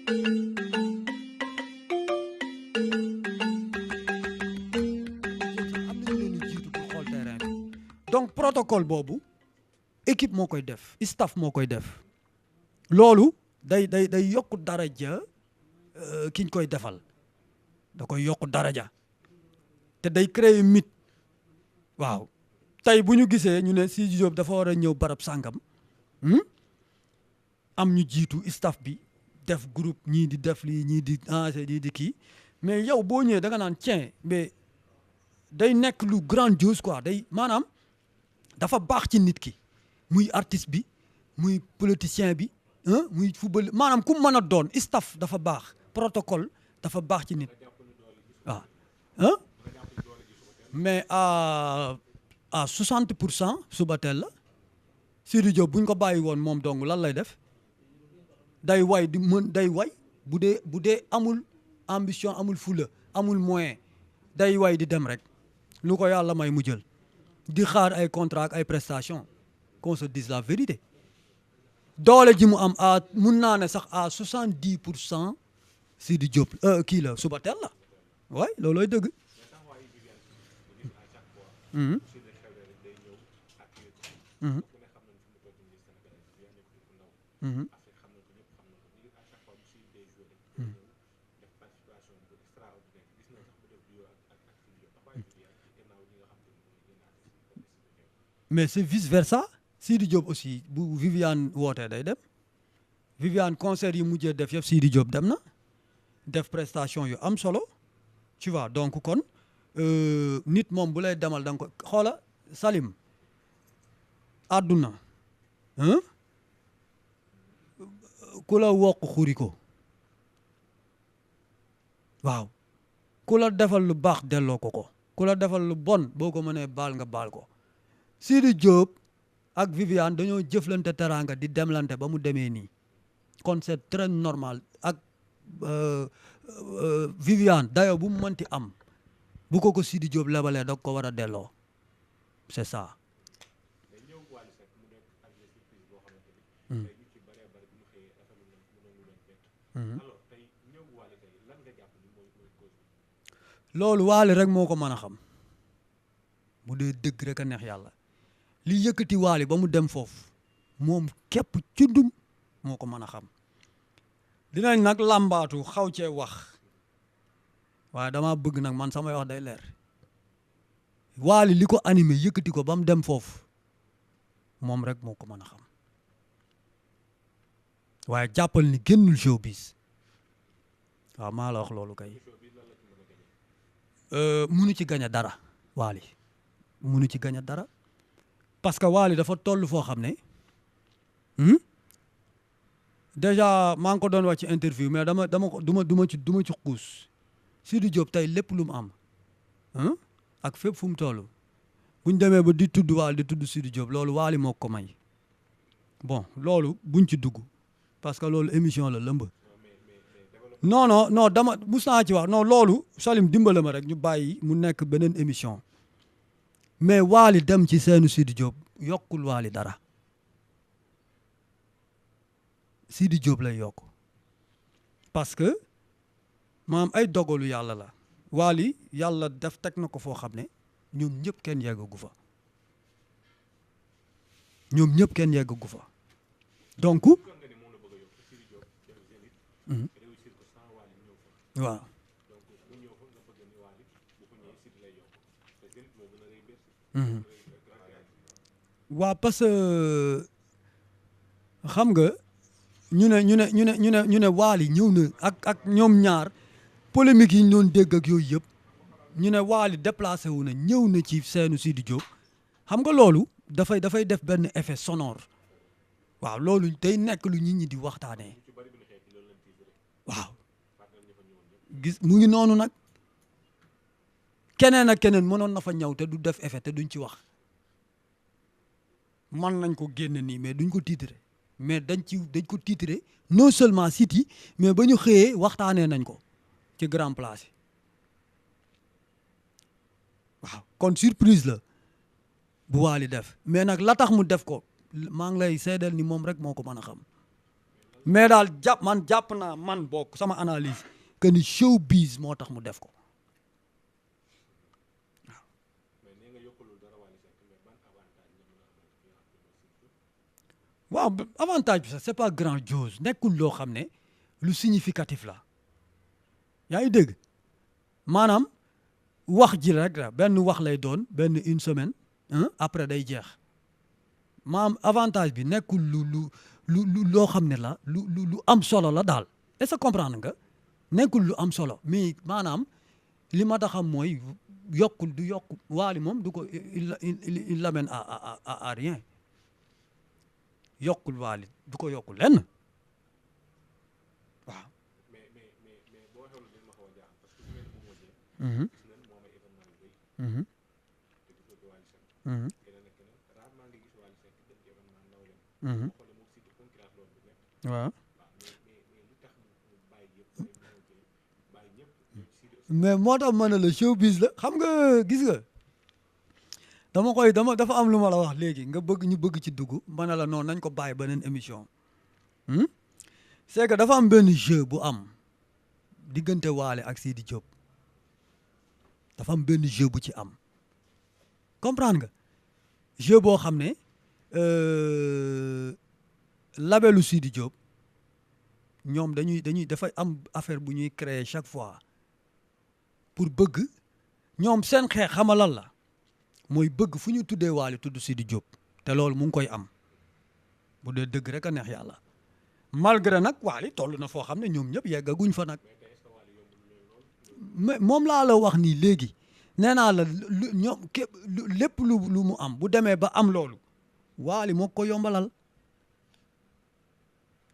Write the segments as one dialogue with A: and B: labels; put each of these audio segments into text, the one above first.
A: am na ñu leen di jiitu pour xool terrain bi donc protocole boobu équipe moo koy def staff moo koy def loolu day yokk daraja ki ñu koy defal da koy yokk daraja te day créer mythe waaw tey bu ñu gisee ñu ne Sidy Diop dafa war a ñëw barab sàngam am ñu jiitu staff bi def groupe ñii di def lii ñii di ancé ñii di kii mais yow boo ñëwee da nga naan tiens mais day nekk lu grandiose quoi day maanaam dafa baax ci nit ki muy artiste bi muy politicien bi muy football maanaam ku mën a doon staff dafa baax protocole dafa baax ci nit waaw mais à 60% Subatel la Sidy Diop bu ñu ko bàyyi woon moom dong lan lay def day way di mën day way bu dee amul ambition amul fula amul moyen day way di dem rek lu ko yàlla may mu jël di xaar ay contrat ak ay prestations qu'on se dise la vérité doole ji mu am mun naa ne sax à 70% Sidy Diop kii la Subatel la waay loolooy dëgg. mais c'est vice versa Sidy Diop aussi bu Viviane wootee day dem Viviane concert yi mujjee def yëpp Sidy Diop dem na def prestation yu am solo tu vois donc kon nit moom bu lay demal da nga ko xoola Salim àdduna ku la wokk xuri ko waaw ku la defal lu baax delloo ko ku la defal lu bon boo ko mënee baal nga baal ko Sidy Diop ak Viviane dañoo jëflante teraanga di demlante ba mu demee nii kon c'est très normal ak Viviane dayo bu mu mënti am bu ko Sidy Diop lebalee da ko war a delloo c'est ça. loolu Wally rek moo ko mën a xam bu dee dëgg rek a neex yàlla li yëkkati Wally ba mu dem foofu moom képp cundum moo ko mën a xam dinañ nag làmbaatu xaw cee wax waaye dama bëgg nag man samay wax day leer Wally li ko animé yëkkati ko ba mu dem foofu moom rek moo ko mën a xam waaye jàppal ni génnul showbiz waaw maa la wax loolu kay munu ci gañ a dara Wally munu ci gañ a dara parce que Wally dafa toll foo xam ne déjà maa ngi ko doon wax ci interview mais dama ko du ma ci xuus Sidy Diop tey lépp lu mu am ak fépp fu mu toll buñ demee ba di tudd Wally di tudd Sidy Diop loolu Wally moo ko may bon loolu buñ ci dugg parce que loolu émission la lëmb non dama mus naa ci wax non loolu Salim dimbale ma rek ñu bàyyi mu nekk beneen émission mais Wally dem ci seenu Sidy Diop yokkul Wally dara Sidy Diop lay yokk parce que maam ay dogalu yàlla la Wally yàlla def teg na ko foo xam ne ñoom ñëpp kenn yeggagu fa ñoom ñëpp kenn yeggagu fa donc waaw waaw parce que xam nga ñu ne Wally ñëw na ak ñoom ñaar polémique yi ñu doon dégg ak yooyu yëpp ñu ne Wally déplacé wu na ñëw na ci seenu Sidy Diop xam nga loolu dafay def benn effet sonore waaw loolu day nekk lu nit ñi di waxtaanee waaw gis mu ngi noonu nag keneen ak keneen mënoon na fa ñëw te du def effet te duñ ci wax man nañ ko génn nii mais duñ ko titré mais dañ ko titré non seulement Sidy mais ba ñu xëyee waxtaanee nañ ko ci grand place yi waaw kon surprise la bu Wally def mais nag la tax mu def ko maa ngi lay seedeel ni moom rek moo ko mën a xam mais daal jàpp naa man bokk sama analyse que ni showbiz moo tax mu def ko waaw avantage bi sax c'est pas grandiose nekkul loo xam ne lu significatif la yaa ngi dégg maanaam wax ji rek la benn wax lay doon benn une semaine après day jeex maanaam avantage bi nekkul lu loo xam ne la lu am solo la daal est-ce que comprendre nga nekkul lu am solo mais maanaam li ma tax xam mooy yokkul du yokk Wally moom du ko il l'amène à rien yokkul Wally du ko yokkul lenn waaw.
B: mais boo xewlu dañ ma xaw a jaaxal parce que su mel ni moom gis nañ moom ay événement yu bëri te gisoo ci Wally Seck keneen ak keneen rarement nga gis Wally Seck dem ci événement ndaw leen boo xoolee moom si concurrence loolu bu nekk
A: waaw
B: mais lu tax mu bàyyi yëpp bàyyi ñëpp
A: mais moo tax ma ne la showbiz la xam nga gis nga dafa am lu ma la wax léegi nga bëgg ñu bëgg ci dugg ma ne la noonu nañ ko bàyyi beneen émission c'est que dafa am benn jeu bu am diggante Wally ak Sidi Diop dafa am benn jeu bu ci am comprendre nga jeu boo xam ne labelu Sidi Diop ñoom dafay am affaire bu ñuy créer chaque fois pour bëgg ñoom seen xeex xama lan la mooy bëgg fu ñu tuddee Wally tudd Sidi Diop te loolu mu ngi koy am bu dee dëgg rek a neex yàlla malgré nag Wally toll na foo xam ne ñoom ñëpp yeggaguñ fa nag mais moom laa la wax nii léegi nee naa la ñoom lépp lu mu am bu demee ba am loolu Wally moo ko yombalal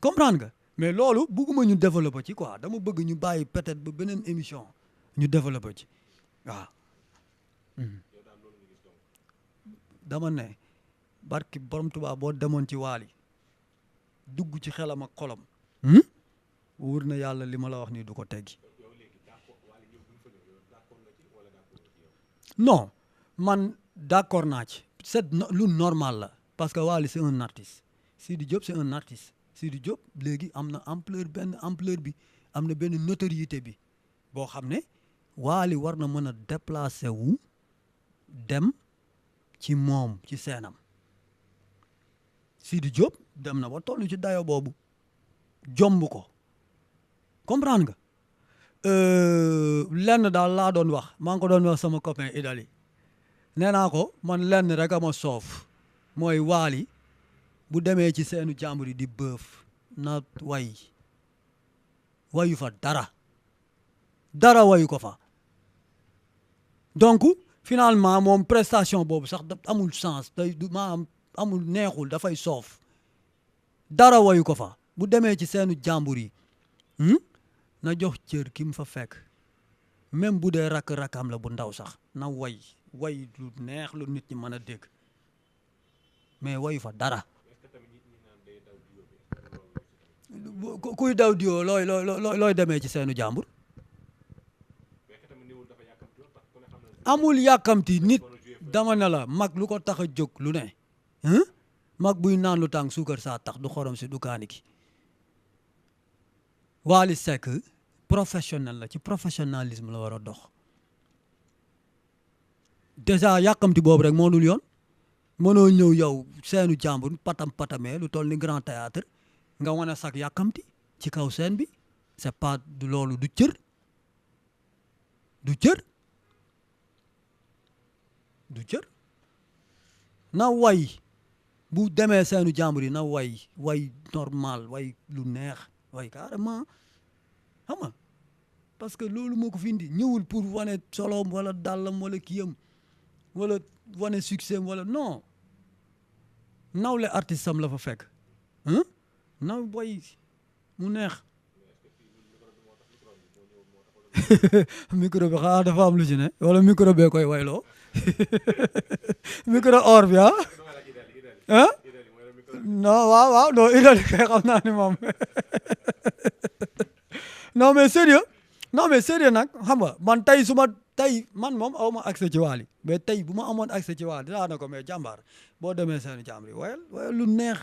A: comprendre nga mais loolu bugguma ñu développer ci quoi dama bëgg ñu bàyyi peut-être ba beneen émission ñu développer ci waaw dama ne barki borom Tuubaa boo demoon ci Wally dugg ci xelam ak xolam wóor na yàlla li ma la wax nii du ko teggi non man d'accord naa ci c'est lu normal la parce que Wally c'est un artiste Sidi Diop c'est un artiste Sidi Diop léegi am na ampleur bi am na benn notoriété bi boo xam ne Wally war na mën a déplacer wu dem ci moom ci seenam Sidi Diop dem na ba toll ci dayo boobu jomb ko comprendre nga lenn daal laa doon wax maa ngi ko doon wax sama copain Idali nee naa ko man lenn rek a ma soof mooy Wally bu demee ci seenu jàmbur yi di bëf na wayu fa dara wayu ko fa donc finalement moom prestation boobu sax amul sens maanaam amul neexul dafay soof dara wayu ko fa bu demee ci seenu jàmbur yi na jox cër ki mu fa fekk même bu dee rakk-rakkam la bu ndaw sax na way lu neex lu nit ñi mën a dégg mais wayu fa dara kuy daw diwo looy demee ci seenu jàmbur amul yàkkamti nit dama ne la mag lu ko tax a jóg lu ne mag buy naan lu tàng suukar saa tax du xorom si du kaani ki Wally Seck professionnel la ci professionnalisme la war a dox déjà yàkkamti boobu rek moo dul yoon mënoo ñëw yow seenu jàmbur patamee lu toll ni grand théâtre nga wane sax yàkkamti ci kaw scène bi c'est pas loolu du cër na way bu demee seenu jàmbur yi na way normal way lu neex way carrément xam nga parce que loolu moo ko fi indi ñëwul pour wane soloom wala dàllam wala kiyam wala wane succès wala non nawle artiste am la fa fekk na way mu neex micro bi xanaa dafa am lu ci ne wala micro bee koy wayloo micro or bi non waaw non Idali kay xam naa ni moom non mais sérieux nag xam nga man tey man moom aw ma accès ci Wally mais tey bu ma amoon accès ci Wally dinaa ne ko mais jàmbaar boo demee seeni jàmbur yi wayal lu neex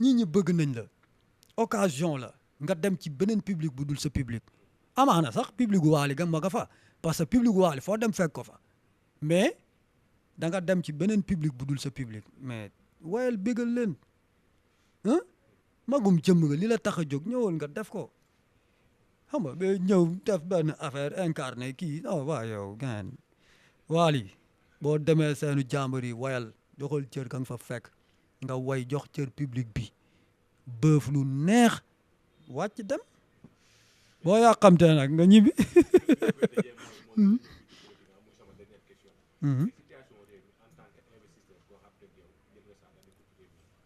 A: ñi bëgg nañ la occasion la nga dem ci beneen public bu dul sa public amaana sax public gu Wally ga ma nga fa parce que public gu Wally foo dem fekk ko fa mais da nga dem ci beneen public bu dul sa public mais wayal bégal leen magum jëmm nga li la tax a jóg ñëwal nga def ko xam nga ba ñëw def benn affaire incarné kii oh waa yow gaan Wally boo demee seenu jàmbur yi wayal joxal cër ka nga fa fekk nga way jox cër public bi bëf lu neex wàcc dem boo yàqamtee nag nga ñibbi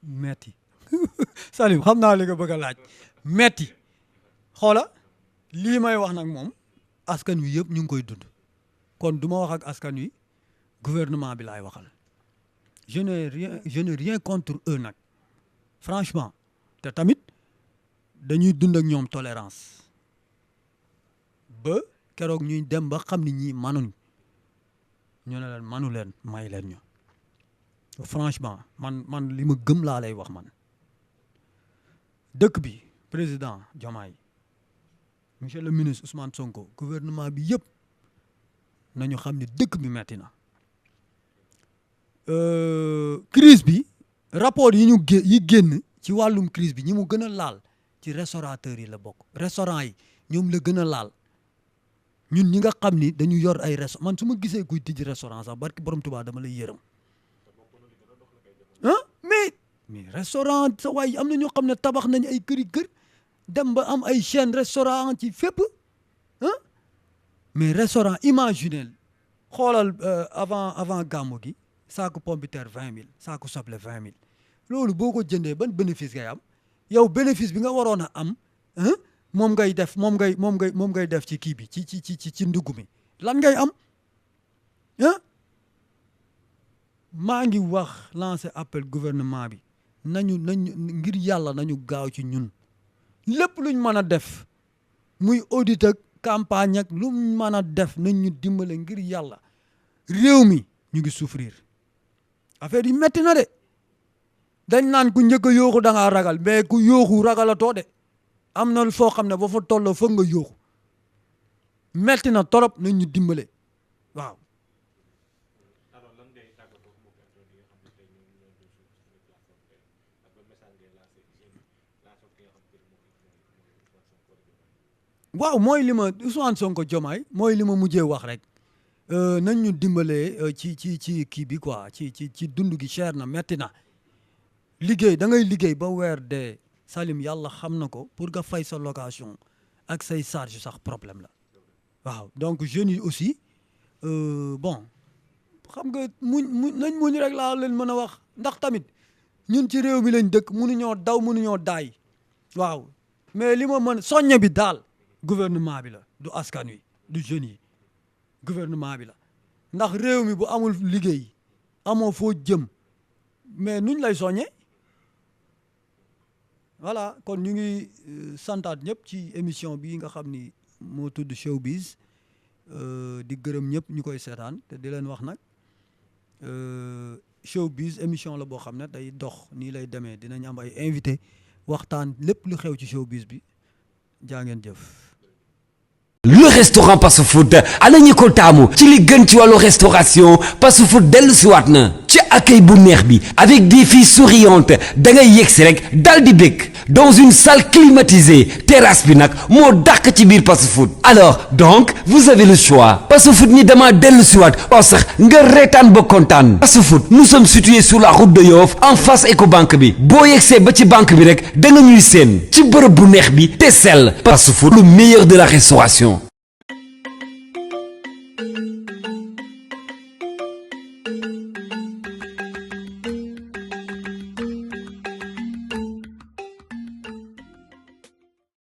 A: metti Salim xam naa li nga bëgg a laaj metti xoola lii may wax nag moom askan wi yëpp ñu ngi koy dund kon du ma wax ak askan wi gouvernement bi laay waxal je n'ai rien contre eux nag franchement te tamit dañuy dund ak ñoom tolérance ba keroog ñuy dem ba xam ni ñii manuñ ñu ne leen manu leen may leen ñu franchement man li ma gëm laa lay wax man dëkk bi président Diomaye monsieur le ministre Ousmane Sonko gouvernement bi yëpp nañu xam ne dëkk bi metti na crise bi rapport yi génn ci wàllum crise bi ñi mu gën a laal ci restaurateurs yi la bokk restaurant yi ñoom la gën a laal ñun ñi nga xam ni dañu yor ay restaurant man su ma gisee kuy tijji restaurant sax barki borom Tuubaa dama lay yërëm mais restaurant sa waay am na ñoo xam ne tabax nañ ay kër dem ba am ay chaîne restaurant ci fépp mais restaurant imaginel xoolal avant gàmmu gi saaku pomme de terre 20 000 saaku soble 20 000 loolu boo ko jëndee ban bénéfice ngay am yow bénéfice bi nga waroon a am moom ngay def ci kii bi ci ndugg mi lan ngay am maa ngi wax lancer appel gouvernement bi nañu ngir yàlla nañu gaaw ci ñun lépp luñ mën a def muy audit ak campagne ak lu mën a def nañ ñu dimbale ngir yàlla réew mi ñu ngi souffrir affaire yi metti na de dañ naan ku njëkk a yooxu da ngaa ragal mais ku yooxu ragalatoo de am na foo xam ne boo fa tolloo foog nga yooxu metti na torop nañ ñu dimbale waaw. waaw mooy li ma Ousmane Sonko Diomaye mooy li ma mujjee wax rek nañ ñu dimbalee ci kii bi quoi ci dund gi cher na metti na liggéey da ngay liggéey ba weer de Salim yàlla xam na ko pour nga fay sa location ak say charge sax problème la waaw donc jeunes yi aussi bon xam nga nañ muñ rek laa leen mën a wax ndax tamit ñun ci réew mi lañ dëkk mënuñoo daw mënuñoo daay waaw mais li ma mën soññe bi daal gouvernement bi la du askan wi du jeunes yi gouvernement bi la ndax réew mi bu amul liggéey amoo foo jëm mais nuñ lay soññee voilà kon ñu ngi santaat ñëpp ci émission bi nga xam ni moo tudd Showbiz di gërëm ñëpp ñu koy seetaan te di leen wax nag Showbiz émission la boo xam ne day dox nii lay demee dinañ am ay invité waxtaan lépp lu xew ci Showbiz bi jaa ngeen jëf.
C: Le restaurant Passe Food ana ñi ko taamu ci li gën ci wàllu restauration Passe Food dellu si waat na ci accueil bu neex bi avec des filles souriantes da ngay yegsi rek dal di bëgg dans une salle climatisée terrasse bi nag moo dàq ci biir Passe Food alors donc vous avez le choix Passe Food ni dama dellu si waat o sax nga reetaan ba kontaan Passe Food nous sommes situés sur la route de Yoff en face Ecobank bi boo yegsee ba ci banque bi rek da nga ñuy seen ci bërëb bu neex bi te sell Passe Food le meilleur de la restauration.